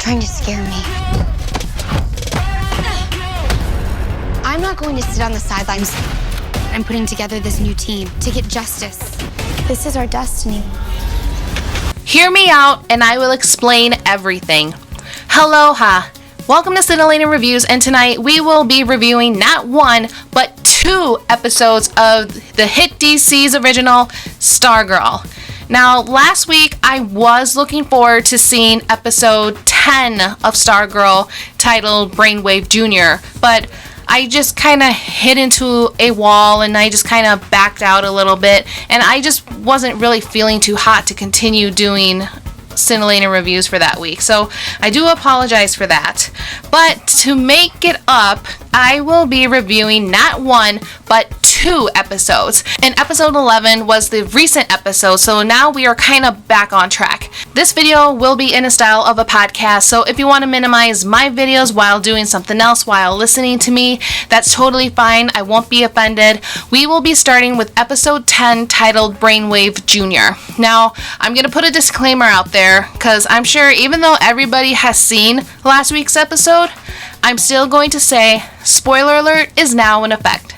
trying to scare me. I'm not going to sit on the sidelines. I'm putting together this new team to get justice. This is our destiny. Hear me out and I will explain everything. Aloha! Welcome to Cyntillating Reviews, and tonight we will be reviewing not one, but 2 episodes of the hit DC's original Stargirl. Now, last week I was looking forward to seeing episode 10 of Stargirl titled Brainwave Junior, but I just kind of hit into a wall and I just kind of backed out a little bit, and I just wasn't really feeling too hot to continue doing Cyntillating reviews for that week, so I do apologize for that. But to make it up, I will be reviewing not one, but 2 episodes. And episode 11 was the recent episode, so now we are kind of back on track. This video will be in a style of a podcast, so if you want to minimize my videos while doing something else while listening to me, that's totally fine. I won't be offended. We will be starting with episode 10 titled Brainwave Junior. Now, I'm going to put a disclaimer out there because I'm sure even though everybody has seen last week's episode, I'm still going to say spoiler alert is now in effect.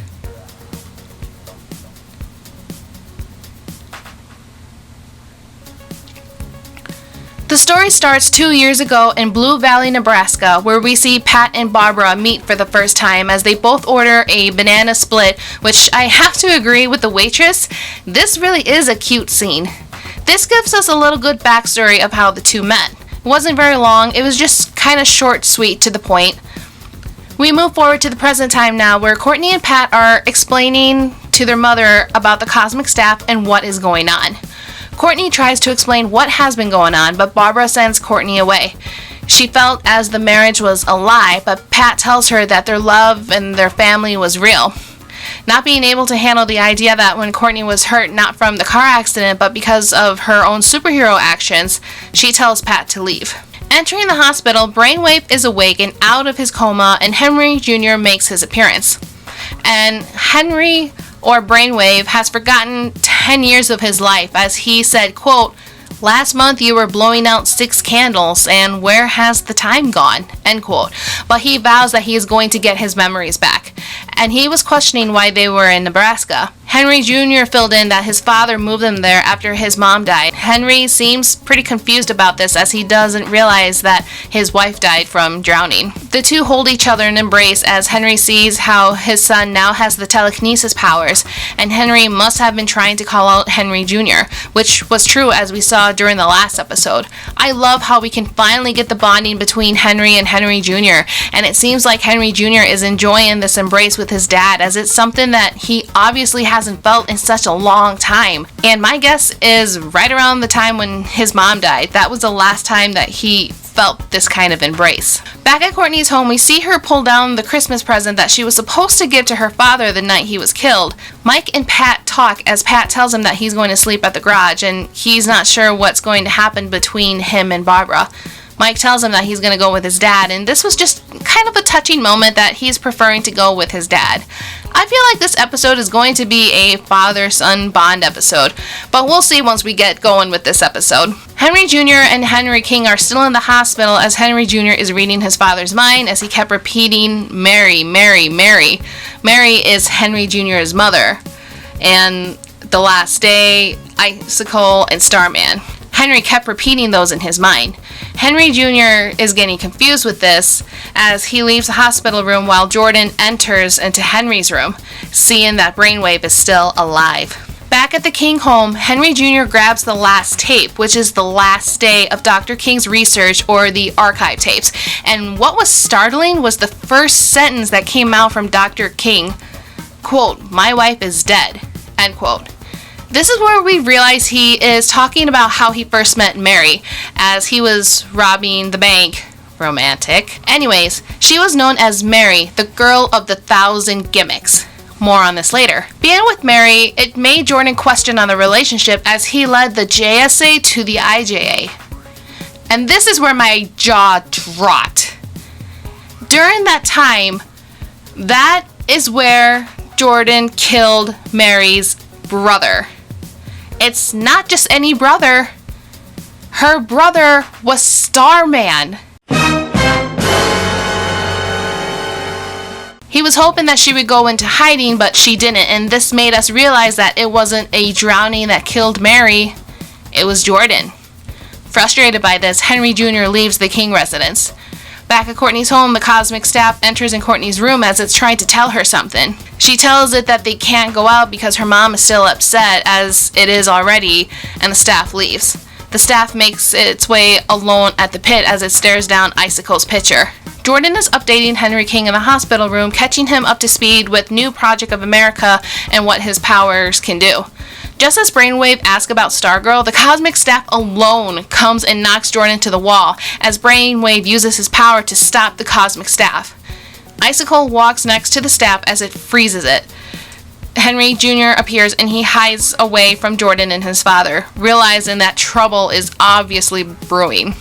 The story starts 2 years ago in Blue Valley, Nebraska, where we see Pat and Barbara meet for the first time as they both order a banana split, which I have to agree with the waitress, this really is a cute scene. This gives us a little good backstory of how the two met. It wasn't very long, it was just kind of short, sweet, to the point. We move forward to the present time now, where Courtney and Pat are explaining to their mother about the cosmic staff and what is going on. Courtney tries to explain what has been going on, but Barbara sends Courtney away. She felt as the marriage was a lie, but Pat tells her that their love and their family was real. Not being able to handle the idea that when Courtney was hurt not from the car accident, but because of her own superhero actions, she tells Pat to leave. Entering the hospital, Brainwave is awake and out of his coma, and Henry Jr. makes his appearance. And Henry, or Brainwave, has forgotten 10 years of his life, as he said, quote, "Last month you were blowing out 6 candles, and where has the time gone?" End quote. But he vows that he is going to get his memories back. And he was questioning why they were in Nebraska. Henry Jr. filled in that his father moved them there after his mom died. Henry seems pretty confused about this, as he doesn't realize that his wife died from drowning. The two hold each other and embrace as Henry sees how his son now has the telekinesis powers, and Henry must have been trying to call out Henry Jr., which was true as we saw during the last episode. I love how we can finally get the bonding between Henry and Henry Jr., and it seems like Henry Jr. is enjoying this embrace with his dad, as it's something that he obviously hasn't felt in such a long time. And my guess is right around the time when his mom died, that was the last time that he felt this kind of embrace. Back at Courtney's home, we see her pull down the Christmas present that she was supposed to give to her father the night he was killed. Mike and Pat talk as Pat tells him that he's going to sleep at the garage, and he's not sure what's going to happen between him and Barbara. Mike tells him that he's going to go with his dad, and this was just kind of a touching moment that he's preferring to go with his dad. I feel like this episode is going to be a father-son bond episode, but we'll see once we get going with this episode. Henry Jr. and Henry King are still in the hospital as Henry Jr. is reading his father's mind, as he kept repeating, "Mary, Mary, Mary." Mary is Henry Jr.'s mother, and The Last Day, Icicle, and Starman. Henry kept repeating those in his mind. Henry Jr. is getting confused with this as he leaves the hospital room while Jordan enters into Henry's room, seeing that Brainwave is still alive. Back at the King home, Henry Jr. grabs the last tape, which is the last day of Dr. King's research, or the archive tapes. And what was startling was the first sentence that came out from Dr. King, quote, "My wife is dead," end quote. This is where we realize he is talking about how he first met Mary, as he was robbing the bank. Romantic. Anyways, she was known as Mary, the girl of the 1,000 gimmicks. More on this later. Being with Mary, it made Jordan question on the relationship, as he led the JSA to the IJA. And this is where my jaw dropped. During that time, that is where Jordan killed Mary's brother. It's not just any brother. Her brother was Starman. He was hoping that she would go into hiding, but she didn't, and this made us realize that it wasn't a drowning that killed Mary, it was Jordan. Frustrated by this, Henry Jr. leaves the King residence. Back at Courtney's home, the cosmic staff enters in Courtney's room as it's trying to tell her something. She tells it that they can't go out because her mom is still upset, as it is already, and the staff leaves. The staff makes its way alone at the pit as it stares down Icicle's picture. Jordan is updating Henry King in the hospital room, catching him up to speed with new Project of America and what his powers can do. Just as Brainwave asks about Stargirl, the cosmic staff alone comes and knocks Jordan to the wall as Brainwave uses his power to stop the cosmic staff. Icicle walks next to the staff as it freezes it. Henry Jr. appears and he hides away from Jordan and his father, realizing that trouble is obviously brewing.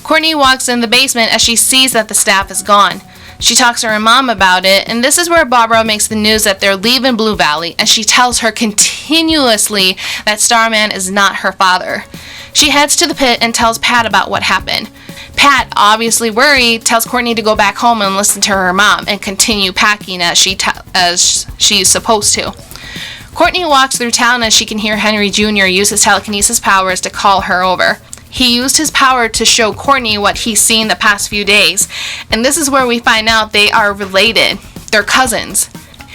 Courtney walks in the basement as she sees that the staff is gone. She talks to her mom about it, and this is where Barbara makes the news that they're leaving Blue Valley, and she tells her continuously that Starman is not her father. She heads to the pit and tells Pat about what happened. Pat, obviously worried, tells Courtney to go back home and listen to her mom and continue packing as she's supposed to. Courtney walks through town as she can hear Henry Jr. use his telekinesis powers to call her over. He used his power to show Courtney what he's seen the past few days, and this is where we find out they are related. They're cousins.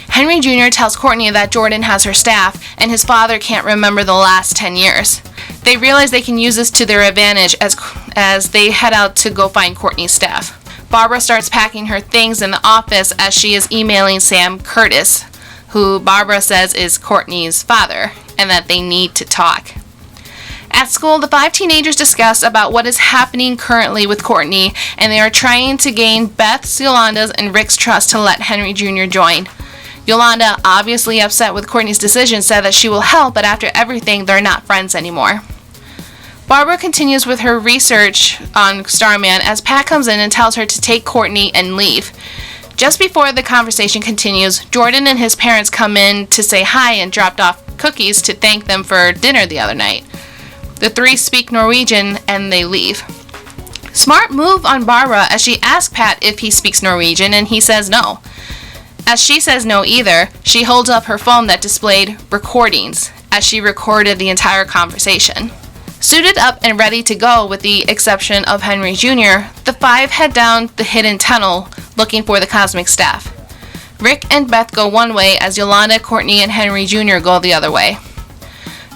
Henry Jr. tells Courtney that Jordan has her staff, and his father can't remember the last 10 years. They realize they can use this to their advantage as they head out to go find Courtney's staff. Barbara starts packing her things in the office as she is emailing Sam Curtis, who Barbara says is Courtney's father, and that they need to talk. At school, the 5 teenagers discuss about what is happening currently with Courtney, and they are trying to gain Beth's, Yolanda's, and Rick's trust to let Henry Jr. join. Yolanda, obviously upset with Courtney's decision, said that she will help, but after everything, they're not friends anymore. Barbara continues with her research on Starman as Pat comes in and tells her to take Courtney and leave. Just before the conversation continues, Jordan and his parents come in to say hi and dropped off cookies to thank them for dinner the other night. The 3 speak Norwegian and they leave. Smart move on Barbara as she asks Pat if he speaks Norwegian and he says no. As she says no either, she holds up her phone that displayed recordings as she recorded the entire conversation. Suited up and ready to go with the exception of Henry Jr., the 5 head down the hidden tunnel looking for the cosmic staff. Rick and Beth go one way as Yolanda, Courtney, and Henry Jr. go the other way.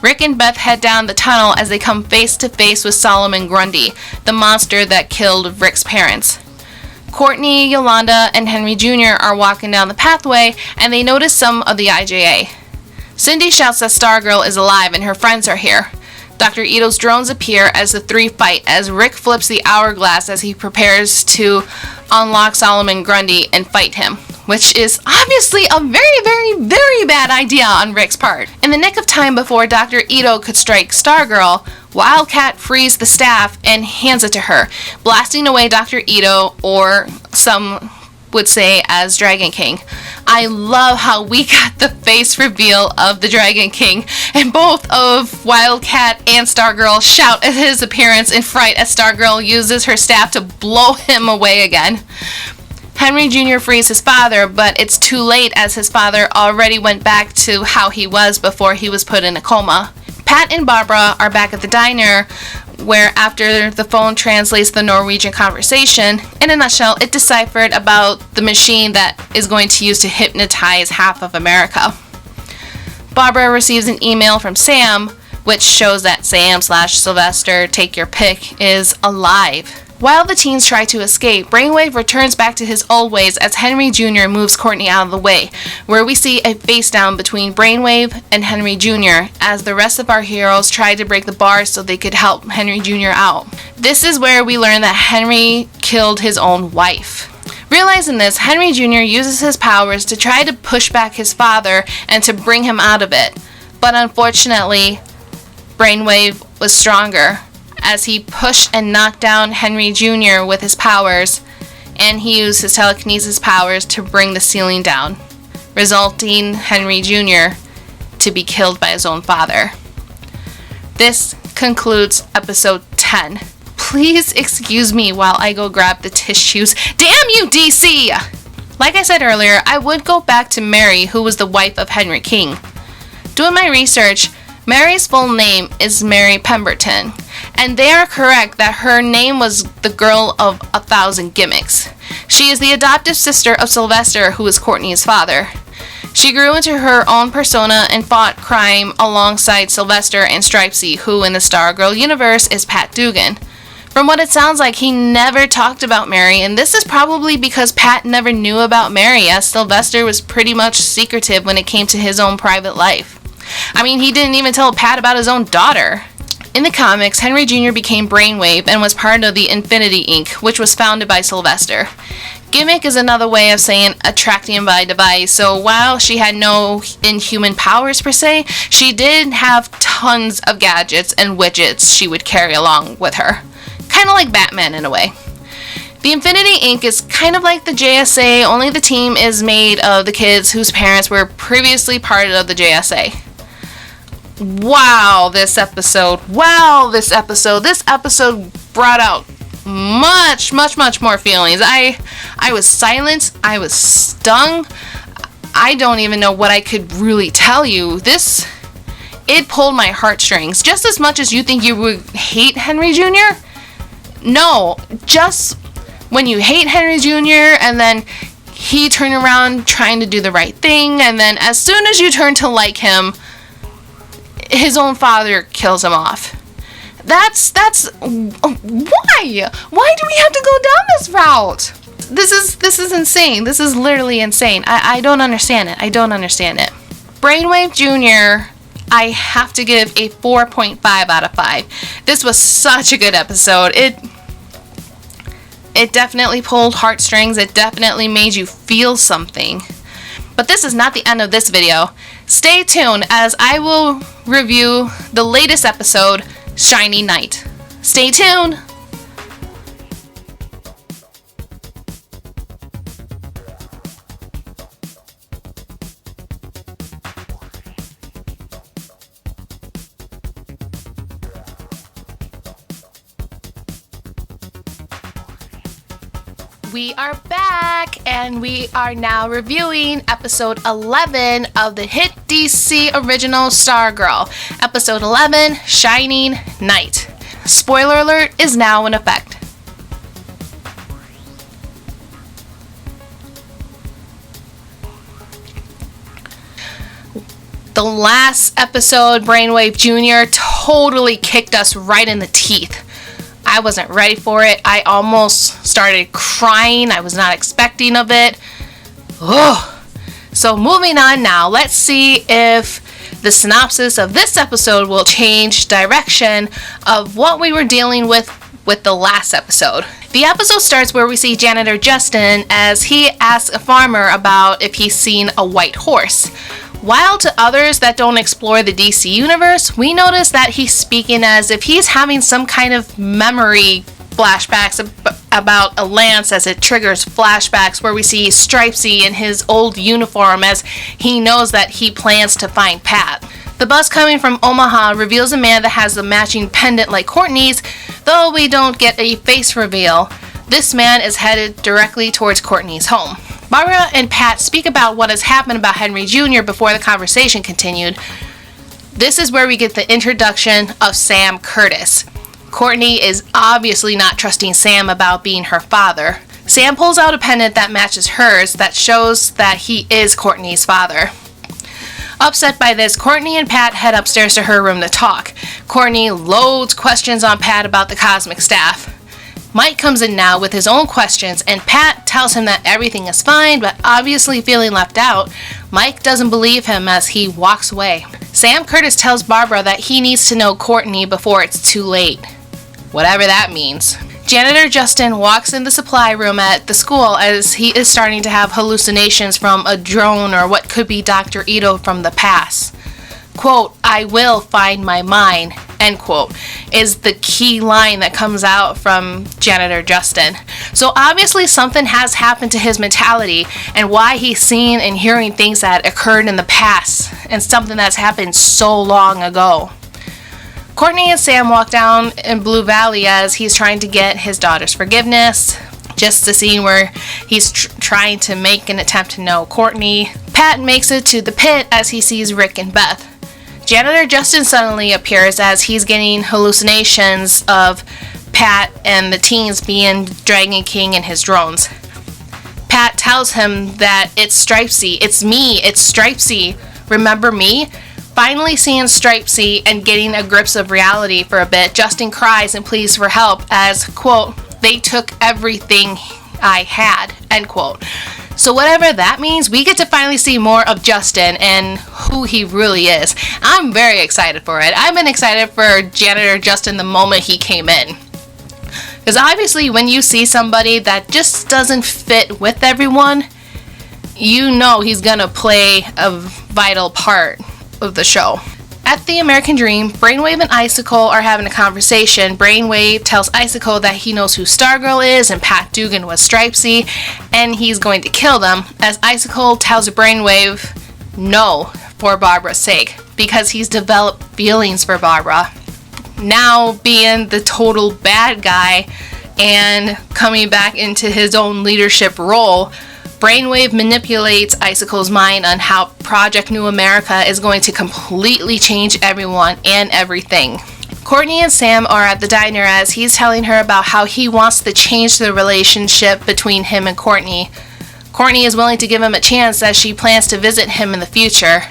Rick and Beth head down the tunnel as they come face to face with Solomon Grundy, the monster that killed Rick's parents. Courtney, Yolanda, and Henry Jr. are walking down the pathway and they notice some of the IJA. Cindy shouts that Stargirl is alive and her friends are here. Dr. Ito's drones appear as the 3 fight as Rick flips the hourglass as he prepares to unlock Solomon Grundy and fight him, which is obviously a very, very, very bad idea on Rick's part. In the nick of time before Dr. Ito could strike Stargirl, Wildcat frees the staff and hands it to her, blasting away Dr. Ito, or some would say as Dragon King. I love how we got the face reveal of the Dragon King, and both of Wildcat and Stargirl shout at his appearance in fright as Stargirl uses her staff to blow him away again. Henry Jr. frees his father, but it's too late as his father already went back to how he was before he was put in a coma. Pat and Barbara are back at the diner, where after the phone translates the Norwegian conversation, in a nutshell, it deciphered about the machine that is going to use to hypnotize half of America. Barbara receives an email from Sam, which shows that Sam/Sylvester, take your pick, is alive. While the teens try to escape, Brainwave returns back to his old ways as Henry Jr. moves Courtney out of the way, where we see a face down between Brainwave and Henry Jr. as the rest of our heroes try to break the bars so they could help Henry Jr. out. This is where we learn that Henry killed his own wife. Realizing this, Henry Jr. uses his powers to try to push back his father and to bring him out of it. But unfortunately, Brainwave was stronger, as he pushed and knocked down Henry Jr. with his powers, and he used his telekinesis powers to bring the ceiling down, resulting Henry Jr. to be killed by his own father. This concludes episode 10. Please excuse me while I go grab the tissues. Damn you, DC! Like I said earlier, I would go back to Mary, who was the wife of Henry King. Doing my research, Mary's full name is Mary Pemberton, and they are correct that her name was the girl of 1,000 gimmicks. She is the adoptive sister of Sylvester, who is Courtney's father. She grew into her own persona and fought crime alongside Sylvester and Stripesy, who in the Stargirl universe is Pat Dugan. From what it sounds like, he never talked about Mary, and this is probably because Pat never knew about Mary, as Sylvester was pretty much secretive when it came to his own private life. I mean, he didn't even tell Pat about his own daughter. In the comics, Henry Jr. became Brainwave and was part of the Infinity Inc., which was founded by Sylvester. Gimmick is another way of saying attracting by device, so while she had no inhuman powers per se, she did have tons of gadgets and widgets she would carry along with her. Kind of like Batman in a way. The Infinity Inc. is kind of like the JSA, only the team is made of the kids whose parents were previously part of the JSA. Wow, this episode brought out much more feelings. I was silent, I was stung. I don't even know what I could really tell you. It pulled my heartstrings. Just as much as you think you would hate Henry Jr., no, just when you hate Henry Jr. and then he turned around trying to do the right thing, and then as soon as you turn to like him, his own father kills him off. That's why? Why do we have to go down this route? This is insane. This is literally insane. I don't understand it. Brainwave Junior, I have to give a 4.5 out of 5. This was such a good episode. It definitely pulled heartstrings. It definitely made you feel something. But this is not the end of this video. Stay tuned as I will review the latest episode, Shiny Knight. Stay tuned! We are back, and we are now reviewing episode 11 of the hit DC original Stargirl. Episode 11, Shining Knight. Spoiler alert is now in effect. The last episode, Brainwave Junior, totally kicked us right in the teeth. I wasn't ready for it. I almost started crying. I was not expecting of it. Ugh. So moving on now, let's see if the synopsis of this episode will change direction of what we were dealing with the last episode. The episode starts where we see janitor Justin as he asks a farmer about if he's seen a white horse. While to others that don't explore the DC universe, we notice that he's speaking as if he's having some kind of memory flashbacks about a lance, as it triggers flashbacks where we see Stripesy in his old uniform as he knows that he plans to find Pat. The bus coming from Omaha reveals a man that has the matching pendant like Courtney's, though we don't get a face reveal. This man is headed directly towards Courtney's home. Barbara and Pat speak about what has happened about Henry Jr. before the conversation continued. This is where we get the introduction of Sam Curtis. Courtney is obviously not trusting Sam about being her father. Sam pulls out a pendant that matches hers that shows that he is Courtney's father. Upset by this, Courtney and Pat head upstairs to her room to talk. Courtney loads questions on Pat about the cosmic staff. Mike comes in now with his own questions, and Pat tells him that everything is fine, but obviously feeling left out. Mike doesn't believe him as he walks away. Sam Curtis tells Barbara that he needs to know Courtney before it's too late. Whatever that means. Janitor Justin walks in the supply room at the school as he is starting to have hallucinations from a drone or what could be Dr. Ito from the past. Quote, "I will find my mind," end quote, is the key line that comes out from Janitor Justin. So obviously something has happened to his mentality and why he's seeing and hearing things that occurred in the past and something that's happened so long ago. Courtney and Sam walk down in Blue Valley as he's trying to get his daughter's forgiveness. Just the scene where he's trying to make an attempt to know Courtney. Pat makes it to the pit as he sees Rick and Beth. Janitor Justin suddenly appears as he's getting hallucinations of Pat and the teens being Dragon King and his drones. Pat tells him that it's Stripesy. It's me. It's Stripesy. Remember me? Finally seeing Stripesy and getting a grips of reality for a bit, Justin cries and pleads for help as, quote, they took everything I had, end quote. So whatever that means, we get to finally see more of Justin and who he really is. I'm very excited for it. I've been excited for Janitor Justin the moment he came in. Because obviously when you see somebody that just doesn't fit with everyone, you know he's gonna play a vital part of the show. At the American Dream, Brainwave and Icicle are having a conversation. Brainwave tells Icicle that he knows who Stargirl is and Pat Dugan was Stripesy, and he's going to kill them, as Icicle tells Brainwave no for Barbara's sake, because he's developed feelings for Barbara. Now being the total bad guy and coming back into his own leadership role, Brainwave manipulates Icicle's mind on how Project New America is going to completely change everyone and everything. Courtney and Sam are at the diner as he's telling her about how he wants to change the relationship between him and Courtney. Courtney is willing to give him a chance as she plans to visit him in the future.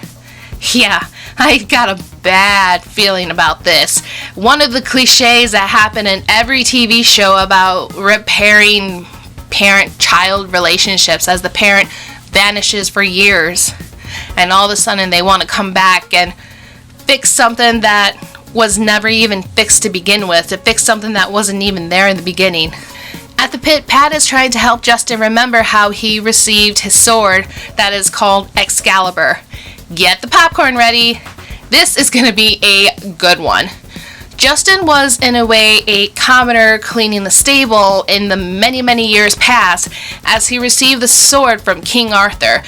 Yeah, I got a bad feeling about this. One of the cliches that happen in every TV show about repairing parent-child relationships as the parent vanishes for years and all of a sudden they want to come back and fix something that was never even fixed to begin with, to fix something that wasn't even there in the beginning. At the pit, Pat is trying to help Justin remember how he received his sword that is called Excalibur. Get the popcorn ready. This is going to be a good one. Justin was, in a way, a commoner cleaning the stable in the many, many years past as he received the sword from King Arthur.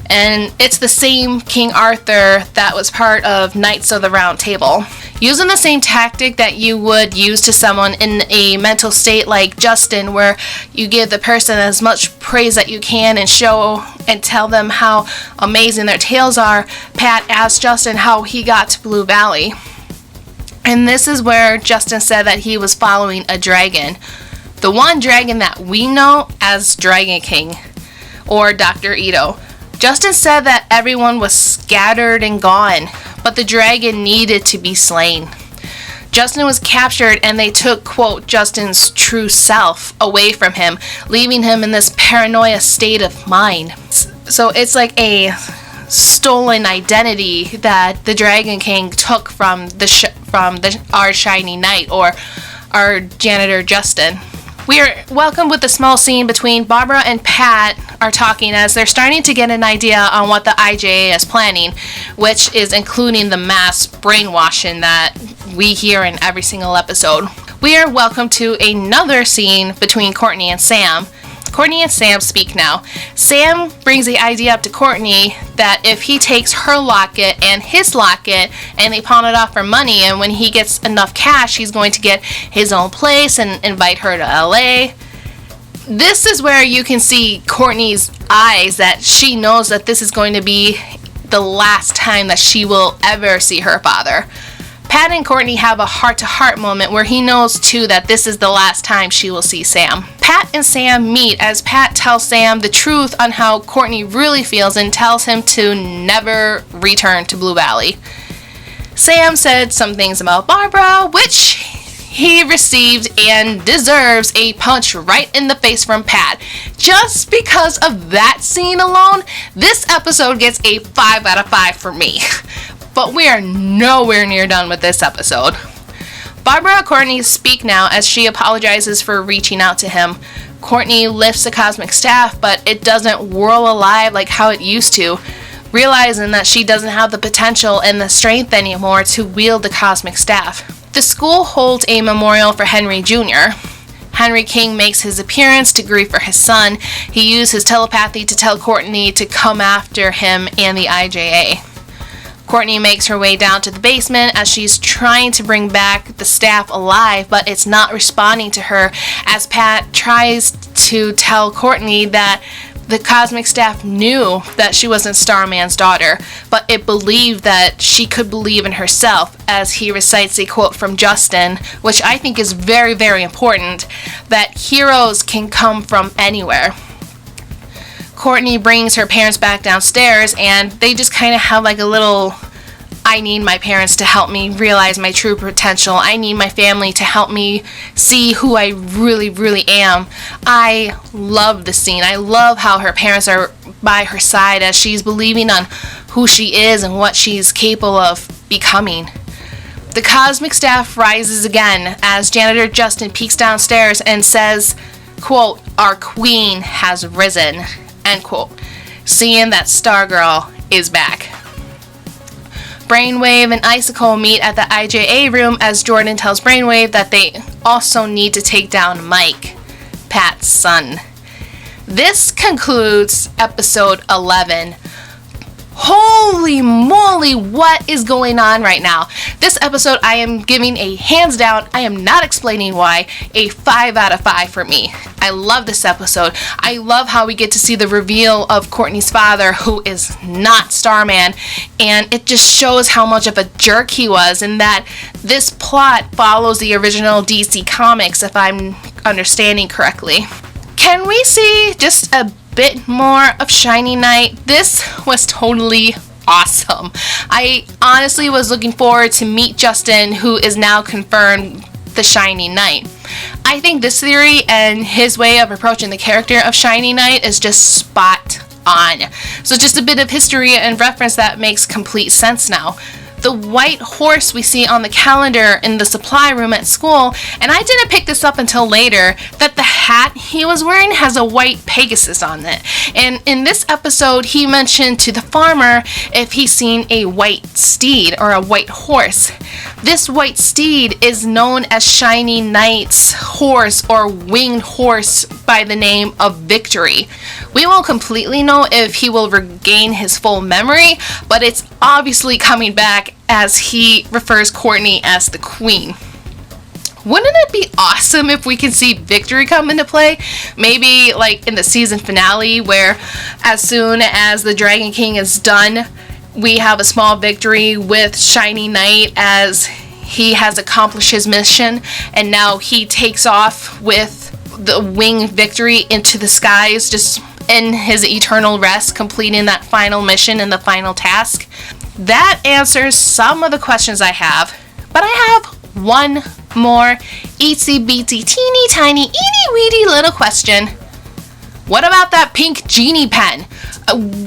And it's the same King Arthur that was part of Knights of the Round Table. Using the same tactic that you would use to someone in a mental state like Justin, where you give the person as much praise that you can and show and tell them how amazing their tales are, Pat asked Justin how he got to Blue Valley. And this is where Justin said that he was following a dragon. The one dragon that we know as Dragon King, or Dr. Ito. Justin said that everyone was scattered and gone, but the dragon needed to be slain. Justin was captured and they took, quote, Justin's true self away from him, leaving him in this paranoia state of mind. So it's like a stolen identity that the Dragon King took from our shiny knight, or our janitor Justin. We are welcomed with a small scene between Barbara and Pat are talking as they're starting to get an idea on what the IJA is planning, which is including the mass brainwashing that we hear in every single episode. We are welcomed to another scene between Courtney and Sam. Courtney and Sam speak now. Sam brings the idea up to Courtney that if he takes her locket and his locket and they pawn it off for money, and when he gets enough cash, he's going to get his own place and invite her to LA. This is where you can see Courtney's eyes, that she knows that this is going to be the last time that she will ever see her father. Pat and Courtney have a heart-to-heart moment where he knows too that this is the last time she will see Sam. Pat and Sam meet as Pat tells Sam the truth on how Courtney really feels and tells him to never return to Blue Valley. Sam said some things about Barbara, which he received and deserves a punch right in the face from Pat. Just because of that scene alone, this episode gets a 5 out of 5 for me. But we are nowhere near done with this episode. Barbara and Courtney speak now as she apologizes for reaching out to him. Courtney lifts the cosmic staff, but it doesn't whirl alive like how it used to, realizing that she doesn't have the potential and the strength anymore to wield the cosmic staff. The school holds a memorial for Henry Jr. Henry King makes his appearance to grieve for his son. He used his telepathy to tell Courtney to come after him and the IJA. Courtney makes her way down to the basement as she's trying to bring back the staff alive, but it's not responding to her, as Pat tries to tell Courtney that the cosmic staff knew that she wasn't Starman's daughter, but it believed that she could believe in herself, as he recites a quote from Justin, which I think is very, very important, that heroes can come from anywhere. Courtney brings her parents back downstairs, and they just kind of have like a little, I need my parents to help me realize my true potential. I need my family to help me see who I really, really am. I love the scene. I love how her parents are by her side as she's believing on who she is and what she's capable of becoming. The cosmic staff rises again as janitor Justin peeks downstairs and says, quote, "Our queen has risen," end quote, seeing that Stargirl is back. Brainwave and Icicle meet at the IJA room as Jordan tells Brainwave that they also need to take down Mike, Pat's son. This concludes episode 11. Holy moly, what is going on right now? This episode I am giving a hands down, I am not explaining why, a 5 out of 5 for me. I love this episode. I love how we get to see the reveal of Courtney's father, who is not Starman, and it just shows how much of a jerk he was, and that this plot follows the original DC Comics, if I'm understanding correctly. Can we see just a bit more of Shiny Knight? This was totally awesome. I honestly was looking forward to meet Justin, who is now confirmed the Shiny Knight. I think this theory and his way of approaching the character of Shiny Knight is just spot on. So just a bit of history and reference that makes complete sense now. The white horse we see on the calendar in the supply room at school, and I didn't pick this up until later, that the hat he was wearing has a white Pegasus on it. And in this episode, he mentioned to the farmer if he's seen a white steed or a white horse. This white steed is known as Shiny Knight's horse or winged horse by the name of Victory. We won't completely know if he will regain his full memory, but it's obviously coming back as he refers Courtney as the queen. Wouldn't it be awesome if we can see Victory come into play? Maybe like in the season finale, where as soon as the Dragon King is done, we have a small victory with Shiny Knight as he has accomplished his mission, and now he takes off with the winged Victory into the skies, just in his eternal rest, completing that final mission and the final task. That answers some of the questions I have, but I have one more itsy bitsy teeny tiny itty weedy little question. What about that pink genie pen?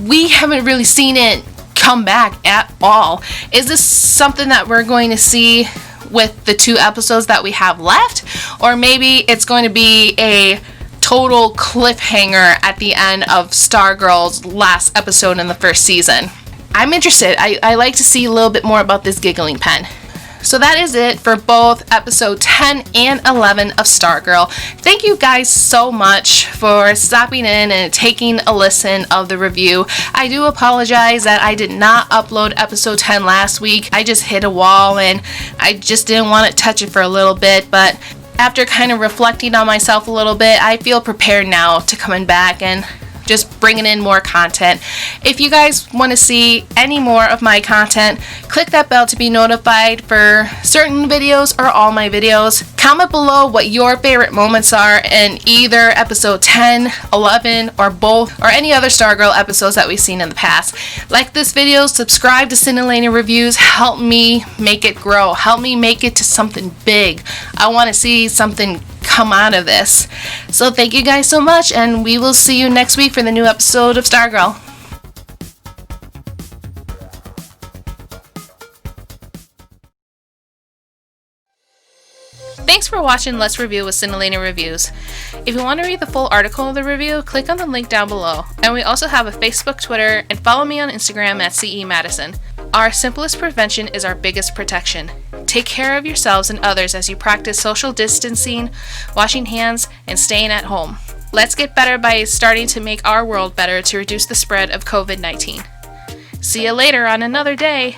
We haven't really seen it come back at all. Is this something that we're going to see with the 2 episodes that we have left? Or maybe it's going to be a total cliffhanger at the end of Stargirl's last episode in the first season? I'm interested. I like to see a little bit more about this giggling pen. So that is it for both episode 10 and 11 of Stargirl. Thank you guys so much for stopping in and taking a listen of the review. I do apologize that I did not upload episode 10 last week. I just hit a wall and I just didn't want to touch it for a little bit, but after kind of reflecting on myself a little bit, I feel prepared now to coming back and just bringing in more content. If you guys want to see any more of my content, click that bell to be notified for certain videos or all my videos. Comment below what your favorite moments are in either episode 10, 11, or both, or any other Stargirl episodes that we've seen in the past. Like this video, subscribe to Cyntillating Reviews, help me make it grow, help me make it to something big. I want to see something come out of this. So thank you guys so much, and we will see you next week for the new episode of Stargirl. Thanks for watching Let's Review with Cyntillating Reviews. If you want to read the full article of the review, click on the link down below. And we also have a Facebook, Twitter, and follow me on Instagram at CE Mattison. Our simplest prevention is our biggest protection. Take care of yourselves and others as you practice social distancing, washing hands, and staying at home. Let's get better by starting to make our world better to reduce the spread of COVID-19. See you later on another day.